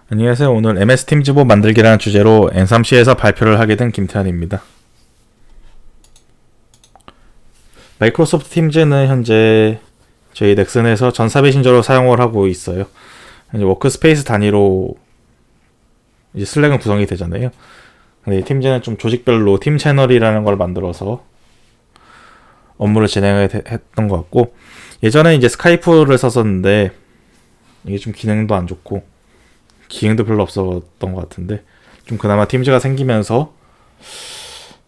안녕하세요. 오늘 MS 팀즈 봇 만들기라는 주제로 N3C에서 발표를 하게 된 김태환입니다. 마이크로소프트 팀즈는 현재 저희 넥슨에서 전사 메신저로 사용을 하고 있어요. 이제 워크스페이스 단위로 이제 슬랙은 구성이 되잖아요. 근데 팀즈는 좀 조직별로 팀 채널이라는 걸 만들어서 업무를 진행했던 것 같고, 예전에 이제 스카이프를 썼었는데 이게 좀 기능도 안 좋고 기능도 별로 없었던 것 같은데, 좀 그나마 팀즈가 생기면서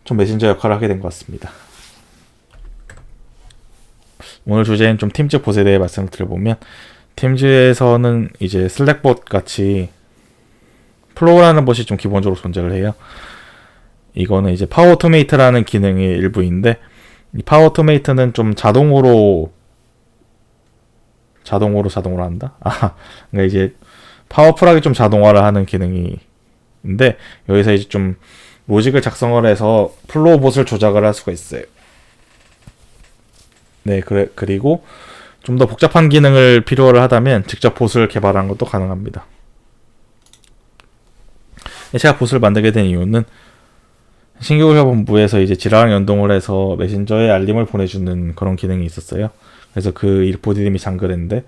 좀 메신저 역할을 하게 된 것 같습니다. 오늘 주제는 좀 팀즈 봇에 대해 말씀을 드려보면, 팀즈에서는 이제 슬랙봇 같이 플로우라는 봇이 좀 기본적으로 존재를 해요. 이거는 이제 파워 오토메이트라는 기능의 일부인데, 이 파워 오토메이트는 좀 자동으로 한다? 그러니까 이제 파워풀하게 좀 자동화를 하는 기능인데, 여기서 이제 좀 로직을 작성을 해서 플로우 봇을 조작을 할 수가 있어요. 네, 그리고 좀 더 복잡한 기능을 필요로 하다면 직접 봇을 개발하는 것도 가능합니다. 제가 봇을 만들게 된 이유는 신규 협업본부에서 이제 지라랑 연동을 해서 메신저에 알림을 보내주는 그런 기능이 있었어요. 그래서 그 리포트 이름이 장글인데,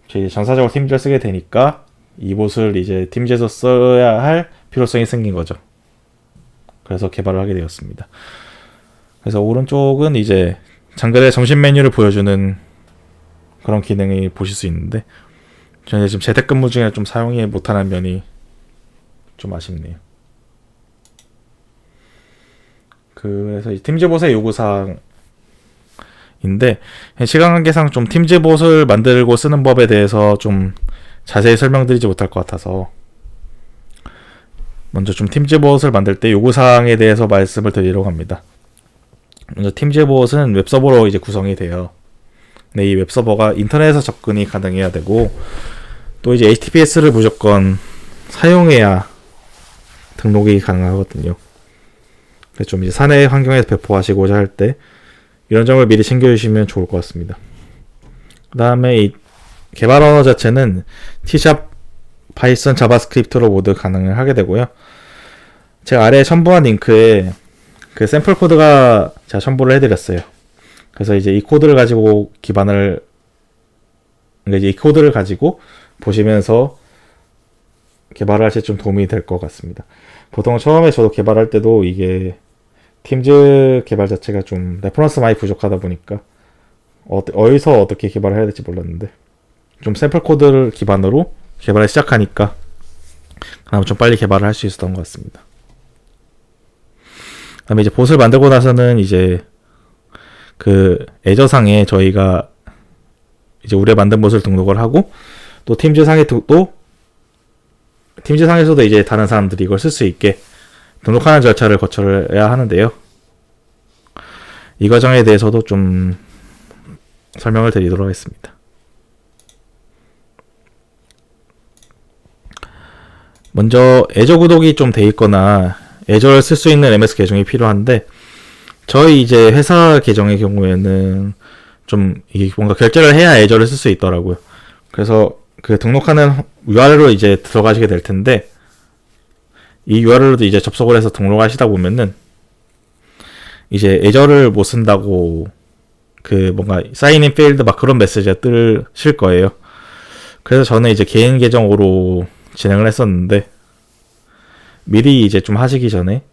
저희 전사적으로 팀즈를 쓰게 되니까 이 봇을 이제 팀즈에서 써야 할 필요성이 생긴 거죠. 그래서 개발을 하게 되었습니다. 그래서 오른쪽은 이제 장글의 점심 메뉴를 보여주는 그런 기능이 보실 수 있는데, 저는 지금 재택근무 중에 좀 사용이 못하는 면이 좀 아쉽네요. 그래서 이 팀즈봇의 요구사항인데, 시간 관계상 좀 팀즈봇을 만들고 쓰는 법에 대해서 좀 자세히 설명드리지 못할 것 같아서, 먼저 좀 팀즈봇을 만들 때 요구사항에 대해서 말씀을 드리려고 합니다. 먼저 팀즈봇은 웹서버로 이제 구성이 돼요. 근데 이 웹서버가 인터넷에서 접근이 가능해야 되고, 또 이제 HTTPS를 무조건 사용해야 등록이 가능하거든요. 그래서 좀 이제 사내 환경에서 배포하시고자 할 때 이런 점을 미리 챙겨주시면 좋을 것 같습니다. 그 다음에 이 개발 언어 자체는 C#, 파이썬, 자바스크립트로 모두 가능을 하게 되고요. 제가 아래에 첨부한 링크에 그 샘플 코드가 제가 첨부를 해드렸어요. 그래서 이제 이 코드를 가지고 이제 이 코드를 가지고 보시면서 개발을 하실 때 좀 도움이 될 것 같습니다. 보통 처음에 저도 개발할 때도 이게 팀즈 개발 자체가 좀 레퍼런스 많이 부족하다 보니까 어디서 어떻게 개발을 해야 될지 몰랐는데, 좀 샘플 코드를 기반으로 개발을 시작하니까 그나마 좀 빨리 개발을 할 수 있었던 것 같습니다. 그다음에 이제 봇을 만들고 나서는 이제 그 애저상에 저희가 이제 우리가 만든 봇을 등록을 하고, 또 팀즈상에서도 이제 다른 사람들이 이걸 쓸 수 있게 등록하는 절차를 거쳐야 하는데요. 이 과정에 대해서도 좀 설명을 드리도록 하겠습니다. 먼저 애저 구독이 좀 돼 있거나 애저를 쓸 수 있는 MS 계정이 필요한데, 저희 이제 회사 계정의 경우에는 좀 이게 뭔가 결제를 해야 애저를 쓸 수 있더라고요. 그래서 그 등록하는 URL로 이제 들어가시게 될 텐데, 이 URL로도 이제 접속을 해서 등록하시다 보면은 이제 애저를 못 쓴다고 그 뭔가 사인인 페일드 막 그런 메시지가 뜨실 거예요. 그래서 저는 이제 개인 계정으로 진행을 했었는데, 미리 이제 좀 하시기 전에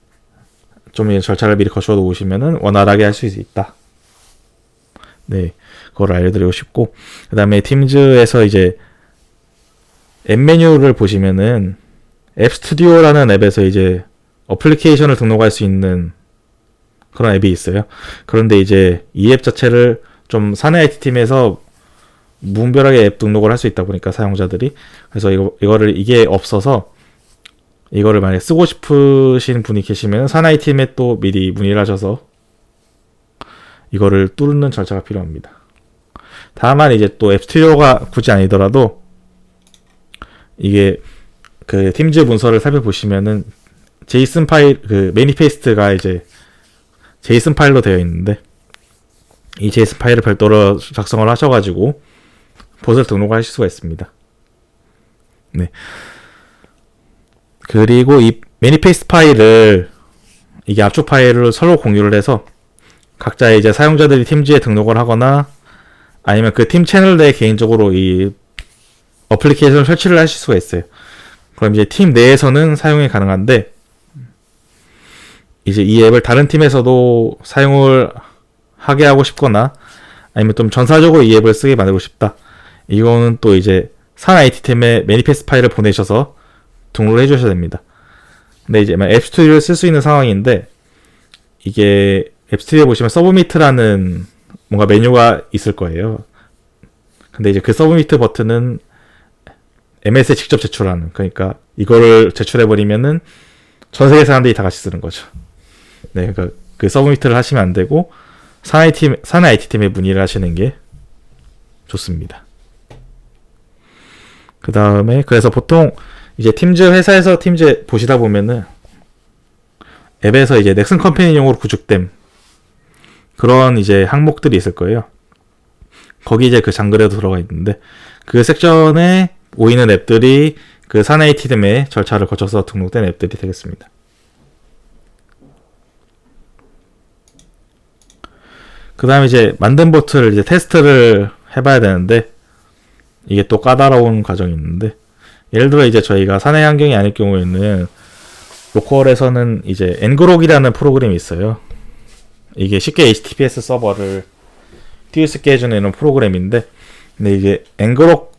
좀 절차를 미리 거쳐 놓으시면은 원활하게 할 수 있다. 네, 그걸 알려드리고 싶고, 그 다음에 팀즈에서 이제 앱 메뉴를 보시면은 앱 스튜디오라는 앱에서 이제 어플리케이션을 등록할 수 있는 그런 앱이 있어요. 그런데 이제 이 앱 자체를 좀 사내 IT 팀에서 무분별하게 앱 등록을 할 수 있다 보니까 사용자들이, 그래서 이게 없어서 이거를 만약에 쓰고 싶으신 분이 계시면 사내 IT 팀에 또 미리 문의를 하셔서 이거를 뚫는 절차가 필요합니다. 다만 이제 또 앱 스튜디오가 굳이 아니더라도 이게 그 팀즈 문서를 살펴보시면은 제이슨 파일, 그 매니페스트가 이제 제이슨 파일로 되어 있는데, 이 제이슨 파일을 별도로 작성을 하셔가지고 봇을 등록을 하실 수가 있습니다. 네. 그리고 이 매니페스트 파일을 이게 압축 파일을 서로 공유를 해서 각자 이제 사용자들이 팀즈에 등록을 하거나 아니면 그 팀 채널 내에 개인적으로 이 어플리케이션을 설치를 하실 수가 있어요. 그럼 이제 팀 내에서는 사용이 가능한데 이제 이 앱을 다른 팀에서도 사용을 하게 하고 싶거나 아니면 좀 전사적으로 이 앱을 쓰게 만들고 싶다. 이거는 또 이제 산 IT팀에 매니페스트 파일을 보내셔서 등록을 해주셔야 됩니다. 근데 이제 앱 스튜디오를 쓸 수 있는 상황인데 이게 앱 스튜디오 보시면 서브미트라는 뭔가 메뉴가 있을 거예요. 근데 이제 그 서브미트 버튼은 MS에 직접 제출하는, 그러니까 이거를 제출해버리면은 전 세계 사람들이 다 같이 쓰는 거죠. 네, 그러니까 그 서브미트를 하시면 안 되고 산의 IT팀에 문의를 하시는 게 좋습니다. 그 다음에 그래서 보통 이제 팀즈 회사에서 팀즈 보시다 보면은 앱에서 이제 넥슨 컴퍼니용으로 구축된 그런 이제 항목들이 있을 거예요. 거기 이제 그 장글에도 들어가 있는데 그 섹션에 보이는 앱들이 그 산 IT팀의 절차를 거쳐서 등록된 앱들이 되겠습니다. 그 다음에 이제 만든 보트를 이제 테스트를 해봐야 되는데 이게 또 까다로운 과정이 있는데 예를 들어 이제 저희가 사내 환경이 아닐 경우에는 로컬에서는 이제 ngrok이라는 프로그램이 있어요. 이게 쉽게 HTTPS 서버를 띄울 수 있게 해주는 이런 프로그램인데 근데 이게 ngrok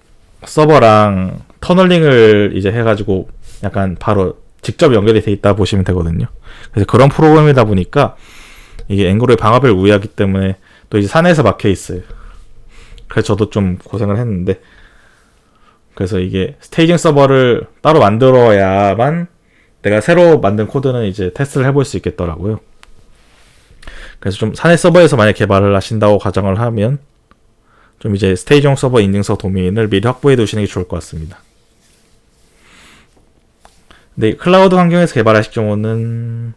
서버랑 터널링을 이제 해가지고 약간 바로 직접 연결이 돼 있다 보시면 되거든요. 그래서 그런 프로그램이다 보니까 이게 ngrok의 방합을 우회하기 때문에 또 이제 산에서 막혀 있어요. 그래서 저도 좀 고생을 했는데 그래서 이게 스테이징 서버를 따로 만들어야만 내가 새로 만든 코드는 이제 테스트를 해볼 수 있겠더라고요. 그래서 좀 사내 서버에서 만약 개발을 하신다고 가정을 하면 좀 이제 스테이징 서버 인증서 도메인을 미리 확보해 두시는 게 좋을 것 같습니다. 근데 클라우드 환경에서 개발하실 경우는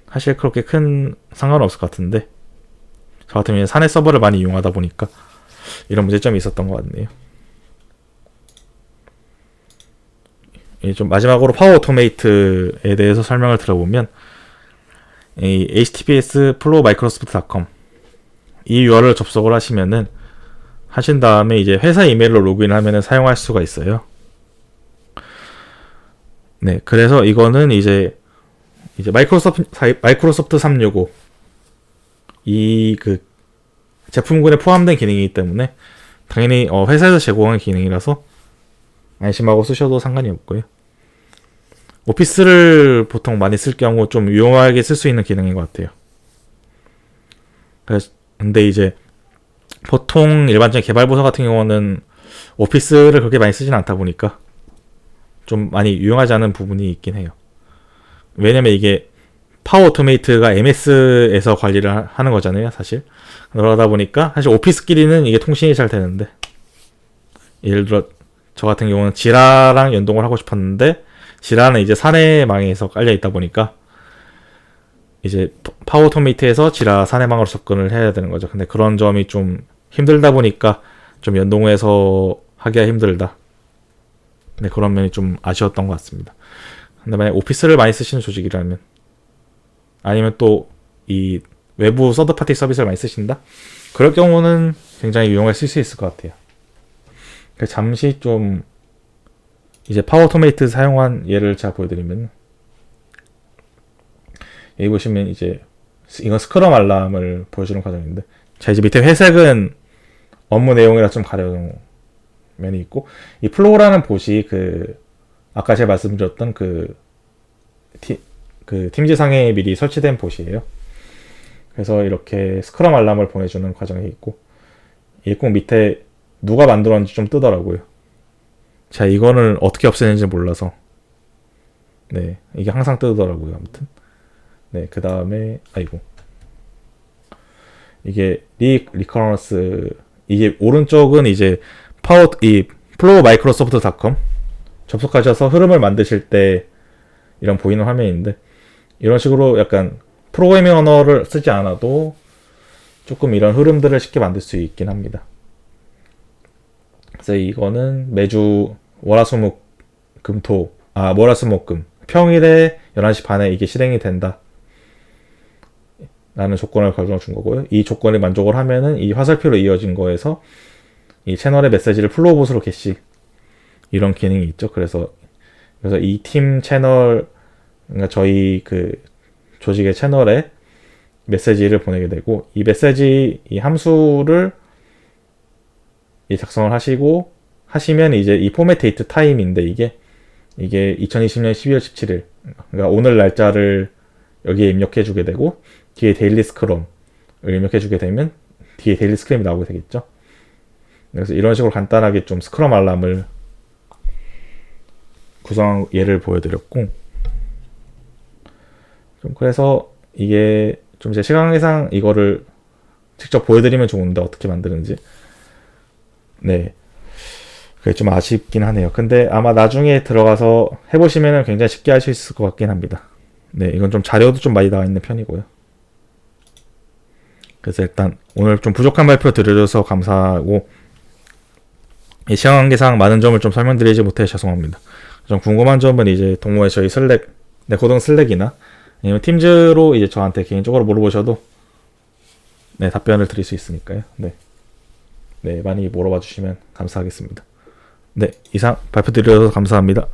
사실 그렇게 큰 상관은 없을 것 같은데 저 같은 경우는 사내 서버를 많이 이용하다 보니까 이런 문제점이 있었던 것 같네요. 좀 마지막으로 파워 오토메이트에 대해서 설명을 들어보면 이 https flow-microsoft.com 이 URL 접속을 하신 다음에 이제 회사 이메일로 로그인하면 사용할 수가 있어요. 네, 그래서 이거는 이제 마이크로소프트 365 이 그 제품군에 포함된 기능이기 때문에 당연히 회사에서 제공한 기능이라서 안심하고 쓰셔도 상관이 없고요. 오피스를 보통 많이 쓸 경우 좀 유용하게 쓸 수 있는 기능인 것 같아요. 근데 이제 보통 일반적인 개발부서 같은 경우는 오피스를 그렇게 많이 쓰진 않다 보니까 좀 많이 유용하지 않은 부분이 있긴 해요. 왜냐면 이게 파워 오토메이트가 MS에서 관리를 하는 거잖아요, 사실. 그러다 보니까 사실 오피스끼리는 이게 통신이 잘 되는데 예를 들어 저 같은 경우는 지라랑 연동을 하고 싶었는데 지라는 이제 사내망에서 깔려 있다 보니까 이제 파워 오토메이트에서 지라 사내망으로 접근을 해야 되는 거죠. 근데 그런 점이 좀 힘들다 보니까 좀 연동해서 하기가 힘들다. 네, 그런 면이 좀 아쉬웠던 것 같습니다. 근데 만약 오피스를 많이 쓰시는 조직이라면 아니면 또 이 외부 서드파티 서비스를 많이 쓰신다? 그럴 경우는 굉장히 유용하게 쓸 수 있을 것 같아요. 잠시 좀 이제 파워 오토메이트 사용한 예를 제가 보여드리면 여기 보시면 이제 이건 스크럼 알람을 보여주는 과정인데 자 이제 밑에 회색은 업무 내용이라 좀 가려운 면이 있고 이 플로우라는 봇이 그 아까 제가 말씀드렸던 그 팀즈상에 미리 설치된 봇이에요. 그래서 이렇게 스크럼 알람을 보내주는 과정이 있고 이게 꼭 밑에 누가 만들었는지 좀 뜨더라고요. 제가 이거는 어떻게 없애는지 몰라서 네 이게 항상 뜨더라고요. 아무튼 네 그 다음에 아이고 이게 리커런스 이게 오른쪽은 이제 플로우 마이크로소프트.com 접속하셔서 흐름을 만드실 때 이런 보이는 화면인데 이런 식으로 약간 프로그래밍 언어를 쓰지 않아도 조금 이런 흐름들을 쉽게 만들 수 있긴 합니다. 그래서 이거는 매주 월화수목금 평일에 11시 반에 이게 실행이 된다 라는 조건을 걸어준 거고요. 이 조건을 만족을 하면은 이 화살표로 이어진 거에서 이 채널의 메시지를 플로우봇으로 게시, 이런 기능이 있죠. 그래서 이 팀 채널, 그러니까 저희 그 조직의 채널에 메시지를 보내게 되고, 이 메시지 이 함수를 작성을 하시면 이제 이 포맷 데이트 타임인데, 이게 2020년 12월 17일, 그러니까 오늘 날짜를 여기에 입력해 주게 되고, 뒤에 데일리 스크럼을 입력해 주게 되면 뒤에 데일리 스크럼이 나오게 되겠죠. 그래서 이런 식으로 간단하게 좀 스크럼 알람을 구성한 예를 보여드렸고, 좀 그래서 이게 좀 제 시간상 이거를 직접 보여드리면 좋은데 어떻게 만드는지, 네, 그게 좀 아쉽긴 하네요. 근데 아마 나중에 들어가서 해보시면 굉장히 쉽게 할 수 있을 것 같긴 합니다. 네, 이건 좀 자료도 좀 많이 나와 있는 편이고요. 그래서 일단 오늘 좀 부족한 발표 드려줘서 감사하고, 이 시간 관계상 많은 점을 좀 설명드리지 못해 죄송합니다. 좀 궁금한 점은 이제 동호회 저희 슬랙, 고등 슬랙이나 아니면 팀즈로 이제 저한테 개인적으로 물어보셔도 네, 답변을 드릴 수 있으니까요. 네. 네, 많이 물어봐 주시면 감사하겠습니다. 네, 이상 발표 드려서 감사합니다.